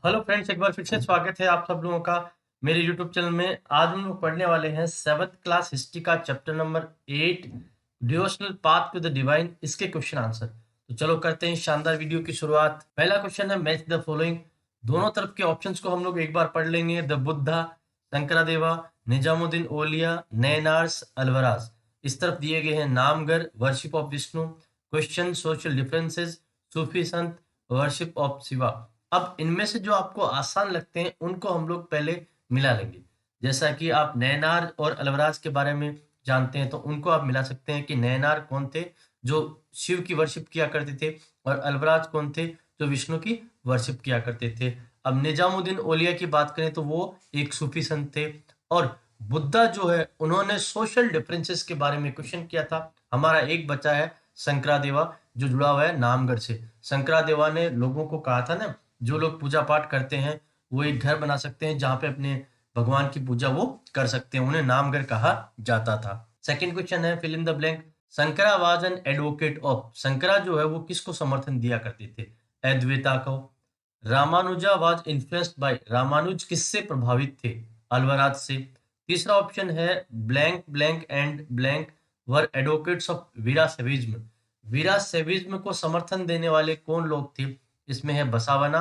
Hello friends, एक बार फिर से स्वागत है आप सब लोगों का मेरे यूट्यूब चैनल में। आज हम लोग पढ़ने वाले हैं 7th क्लास हिस्ट्री का chapter number 8 devotional path to the divine, इसके क्वेश्चन आंसर। तो चलो करते हैं शानदार वीडियो की शुरुआत। पहला क्वेश्चन है मैच द फॉलोइंग। दोनों तरफ के ऑप्शंस को हम लोग एक बार पढ़ लेंगे। द बुद्धा, शंकरादेवा, निजामुद्दीन ओलिया, नैनार्स, अल्वराज। इस तरफ दिए गए हैं नामगर, worship of Vishnu. Question social differences, सूफी संत, वर्शिप ऑफ शिवा। अब इनमें से जो आपको आसान लगते हैं उनको हम लोग पहले मिला लेंगे। जैसा कि आप नैनार और अलवराज के बारे में जानते हैं तो उनको आप मिला सकते हैं कि नैनार कौन थे जो शिव की वर्शिप किया करते थे, और अलवराज कौन थे जो विष्णु की वर्शिप किया करते थे। अब निजामुद्दीन ओलिया की बात करें तो वो एक सूफी संत थे, और बुद्धा जो है उन्होंने सोशल डिफरेंसेस के बारे में क्वेश्चन किया था। हमारा एक बचा है शंकरादेवा जो जुड़ा हुआ है नामगढ़ से। शंकरादेवा ने लोगों को कहा था ना, जो लोग पूजा पाठ करते हैं वो एक घर बना सकते हैं जहां पे अपने भगवान की पूजा वो कर सकते हैं, उन्हें नामगर कहा जाता था। सेकंड क्वेश्चन है fill in the blank. Shankara was an advocate of. Shankara जो है वो किसको समर्थन दिया करते थे? अद्वैता को। Ramanuja was influenced by. Ramanuj किससे प्रभावित थे? अल्वराज से। तीसरा ऑप्शन है blank blank and blank were advocates of Virashaivism. Virashaivism को समर्थन देने वाले कौन लोग थे? इसमें है बसावना,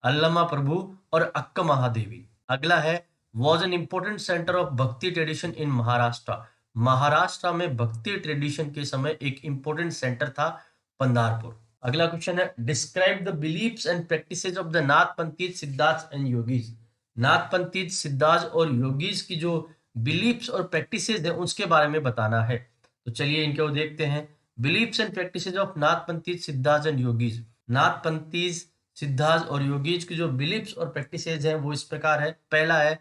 अल्लमा प्रभु और अक्का महादेवी। अगला है was an important centre of भक्ति ट्रेडिशन इन महाराष्ट्र। महाराष्ट्र में भक्ति ट्रेडिशन के समय एक इम्पोर्टेंट सेंटर था पंधारपुर। अगला क्वेश्चन है describe the beliefs and practices of the Nathpanthis, Siddhars and yogis. Nathpanthis, Siddhars और योगीज की जो बिलीफ्स और प्रैक्टिसेस है उसके बारे में बताना है। तो चलिए इनको देखते हैं। Beliefs and practices of Nathpanthis, Siddhars and yogis. Nathpanthis, Siddhars और योगीज की जो बिलीफ्स और प्रैक्टिसेस हैं वो इस प्रकार है। पहला है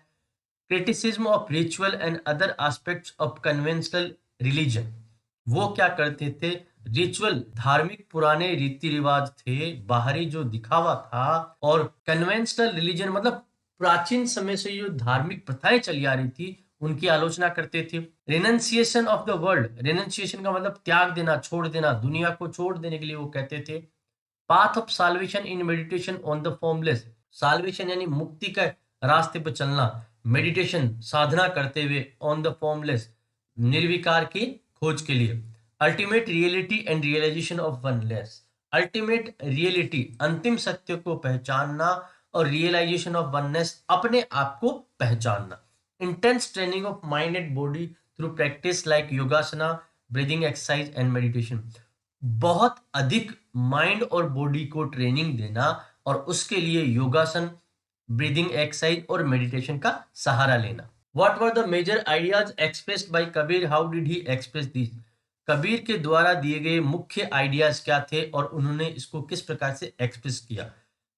criticism of ritual and other aspects of conventional religion. वो क्या करते थे? रिचुअल, धार्मिक पुराने रीति रिवाज थे, बाहरी जो दिखावा था, और कन्वेंशनल रिलीजन मतलब प्राचीन समय से जो धार्मिक प्रथाएं चली आ रही थी उनकी आलोचना करते थे। रेनंसिएशन ऑफ द वर्ल्ड। रेनंसिएशन का मतलब त्याग देना, छोड़ देना, दुनिया को छोड़ देने के लिए वो कहते थे। Path of salvation in meditation on the formless. Salvation यानी मुक्ति के रास्ते पर चलना, मेडिटेशन साधना करते हुए, ऑन द फॉर्मलेस निर्विकार की खोज के लिए। Ultimate reality and realisation of oneness. Ultimate reality, अंतिम सत्य को पहचानना, और रियलाइजेशन ऑफ वननेस, अपने आप को पहचानना। Intense training of mind and body through practice like योगासना, breathing exercise and meditation. बहुत अधिक माइंड और बॉडी को ट्रेनिंग देना, और उसके लिए योगासन, ब्रीदिंग एक्सरसाइज और मेडिटेशन का सहारा लेना। What were the major ideas expressed by Kabir, how did he express this. Kabir के द्वारा दिए गए मुख्य आइडियाज क्या थे और उन्होंने इसको किस प्रकार से एक्सप्रेस किया?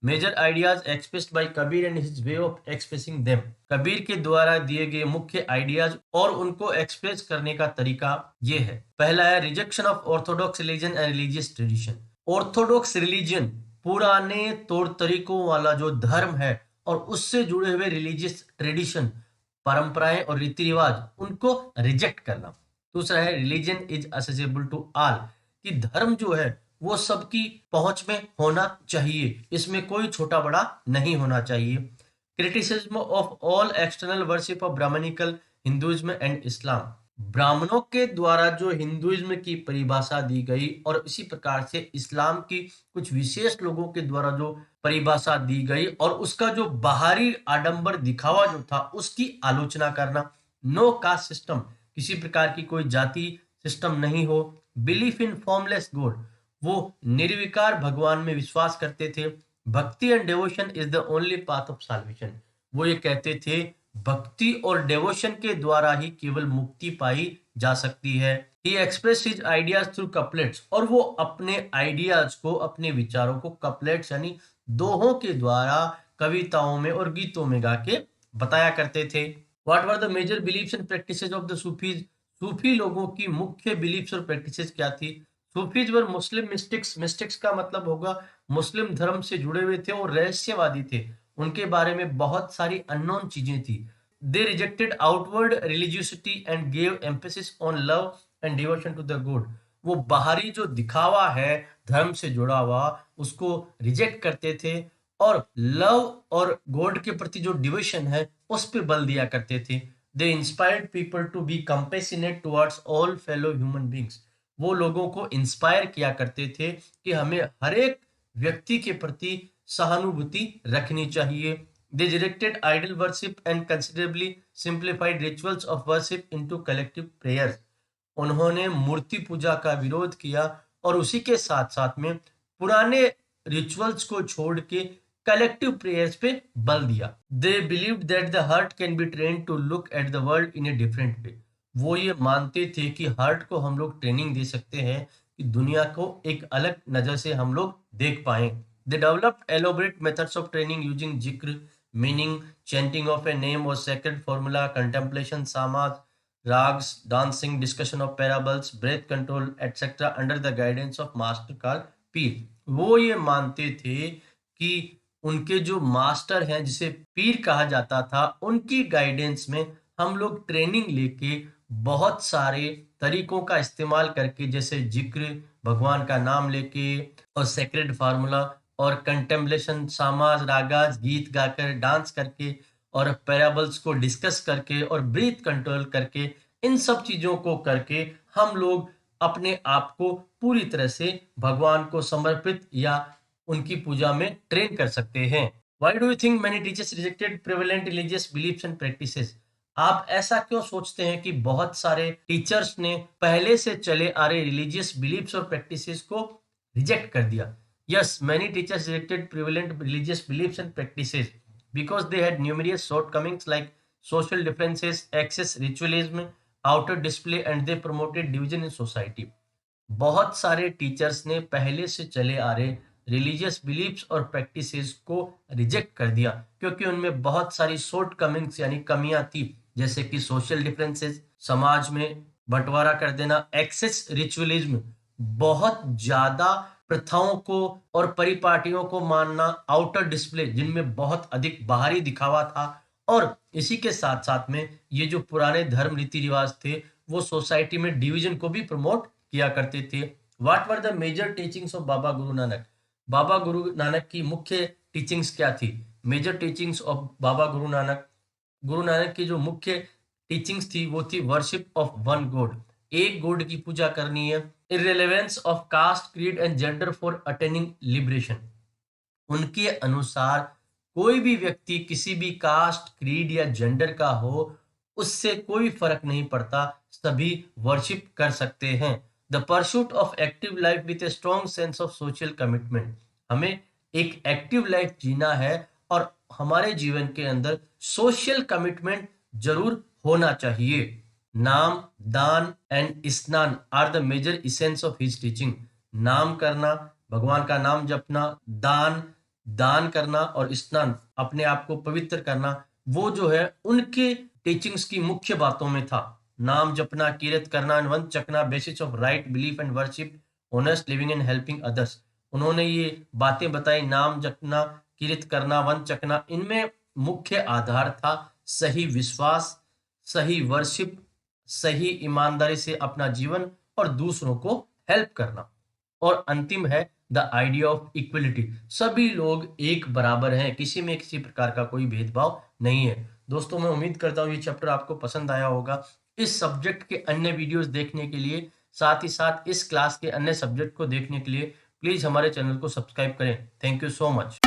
Major ideas expressed by Kabir and his way of expressing them. Kabir के द्वारा दिए गए मुख्य आइडियाज और उनको एक्सप्रेस करने का तरीका ये है। पहला है rejection of Orthodox religion and religious tradition. Orthodox religion, पुराने तौर तरीकों वाला जो धर्म है, और उससे जुड़े हुए रिलीजियस ट्रेडिशन, परंपराएं और रीति रिवाज, उनको रिजेक्ट करना। दूसरा है religion is accessible to all, कि धर्म जो है वो सबकी पहुंच में होना चाहिए, इसमें कोई छोटा बड़ा नहीं होना चाहिए। Criticism of all external worship of Brahmanical Hinduism and Islam. ब्राह्मणों के द्वारा जो हिंदुइज्म की परिभाषा दी गई, और इसी प्रकार से इस्लाम की कुछ विशेष लोगों के द्वारा जो परिभाषा दी गई, और उसका जो बाहरी आडंबर दिखावा जो था उसकी आलोचना करना। नो कास्ट सिस्टम, किसी प्रकार की कोई जाति सिस्टम नहीं हो। बिलीफ इन फॉर्मलेस गॉड, वो निर्विकार भगवान में विश्वास करते थे। भक्ति and devotion is the only path of solvation, वो ये कहते थे भक्ति और डिवोशन के द्वारा ही केवल मुक्ति पाई जा सकती है। He express his ideas through couplets, और वो अपने आइडियाज को, अपने विचारों को कपलेट्स यानी दोहों के द्वारा कविताओं में और गीतों में गा के बताया करते थे। What were the major beliefs and practices of the Sufis. सूफी लोगों की मुख्य बिलीफ्स और प्रैक्टिसेस क्या थी? Sufis were Muslim mystics. Mystics का मतलब होगा मुस्लिम धर्म से जुड़े हुए थे और रहस्यवादी थे, उनके बारे में बहुत सारी अननोन चीजें थी। They rejected outward religiosity and gave emphasis on love and devotion to the God. वो बाहरी जो दिखावा है धर्म से जुड़ा हुआ, उसको रिजेक्ट करते थे, और लव और गॉड के प्रति जो डिवोशन है उस पर बल दिया करते थे। They inspired people to be compassionate towards all fellow human beings. वो लोगों को इंस्पायर किया करते थे कि हमें हर एक व्यक्ति के प्रति सहानुभूति रखनी चाहिए। They directed idol worship and considerably simplified rituals of worship into collective prayers. उन्होंने मूर्ति पूजा का विरोध किया और उसी के साथ साथ में पुराने रिचुअल्स को छोड़ के कलेक्टिव प्रेयर्स पे बल दिया। They believed that the heart can be train to look at the world in a different way. वो ये मानते थे कि हार्ट को हम लोग ट्रेनिंग दे सकते हैं कि दुनिया को एक अलग नजर से हम लोग देख पाए। They developed elaborate methods of training using zikr, meaning, chanting of a name और सेक्रेड फॉर्मूला, कंटेम्पलेशन, सामाज, rags, dancing, discussion of parables, breath control, etc. under the guidance of master called पीर। वो ये मानते थे कि उनके जो मास्टर हैं जिसे पीर कहा जाता था, उनकी गाइडेंस में हम लोग ट्रेनिंग लेके बहुत सारे तरीकों का इस्तेमाल करके, जैसे जिक्र, भगवान का नाम लेके, और सेक्रेड फार्मूला, और कंटेम्पलेशन, सामाज, रागाज, गीत गाकर, डांस करके, और पैराबल्स को डिस्कस करके, और ब्रीथ कंट्रोल करके, इन सब चीजों को करके हम लोग अपने आप को पूरी तरह से भगवान को समर्पित या उनकी पूजा में ट्रेन कर सकते हैं। Why do you think many teachers rejected prevalent religious beliefs and practices? आप ऐसा क्यों सोचते हैं कि बहुत सारे टीचर्स ने पहले से चले आ रहे रिलीजियस बिलीफ्स और प्रैक्टिसेस को रिजेक्ट कर दिया? Yes, many teachers rejected prevalent religious beliefs and practices because they had numerous shortcomings like social differences, excess ritualism, outer display, and they promoted division in society. बहुत सारे teachers ने पहले से चले आ रहे रिलीजियस बिलीफ्स और प्रैक्टिसेस को reject कर दिया क्योंकि उनमें बहुत सारी शॉर्ट कमिंग्स यानी कमियां थी, जैसे कि सोशल डिफरेंसेस, समाज में बंटवारा कर देना, एक्सेस रिचुअलिज्म, बहुत ज्यादा प्रथाओं को और परिपाटियों को मानना, आउटर डिस्प्ले जिनमें बहुत अधिक बाहरी दिखावा था, और इसी के साथ साथ में ये जो पुराने धर्म रीति रिवाज थे वो सोसाइटी में डिवीजन को भी प्रमोट किया करते थे। What were the major teachings of Baba Guru Nanak? बाबा गुरु नानक की मुख्य टीचिंग्स क्या थी? Major teachings of Baba Guru Nanak, Guru Nanak की जो मुख्य टीचिंग्स थी वो थी वर्शिप ऑफ वन गॉड, एक गॉड की पूजा करनी है। Irrelevance of caste, creed and gender for attaining liberation. उनके अनुसार कोई भी व्यक्ति किसी भी कास्ट, क्रीड या जेंडर का हो, उससे कोई फर्क नहीं पड़ता, सभी वर्शिप कर सकते हैं। The pursuit of active life with a strong sense of social commitment. हमें एक एक्टिव लाइफ जीना है और हमारे जीवन के अंदर सोशल कमिटमेंट जरूर होना चाहिए। नाम, daan and snaan are the major essence of his teaching. नाम करना, भगवान का नाम जपना, दान करना और स्नान, अपने आप को पवित्र करना, वो जो है उनके टीचिंग्स की मुख्य बातों में था। नाम जपना, कीरत करना, वन चखना, basis of right belief and worship, honest living and helping others. उन्होंने ये बातें बताई, नाम जपना, कीरत करना, वन चखना, इनमें मुख्य आधार था सही विश्वास, सही वर्शिप, सही ईमानदारी से अपना जीवन और दूसरों को हेल्प करना, और अंतिम है द आइडिया ऑफ इक्वलिटी। सभी लोग एक बराबर हैं, किसी में किसी प्रकार का कोई भेदभाव नहीं है। दोस्तों, मैं उम्मीद करता हूँ ये चैप्टर आपको पसंद आया होगा। इस सब्जेक्ट के अन्य वीडियोस देखने के लिए, साथ ही साथ इस क्लास के अन्य सब्जेक्ट को देखने के लिए प्लीज हमारे चैनल को सब्सक्राइब करें। Thank you so much.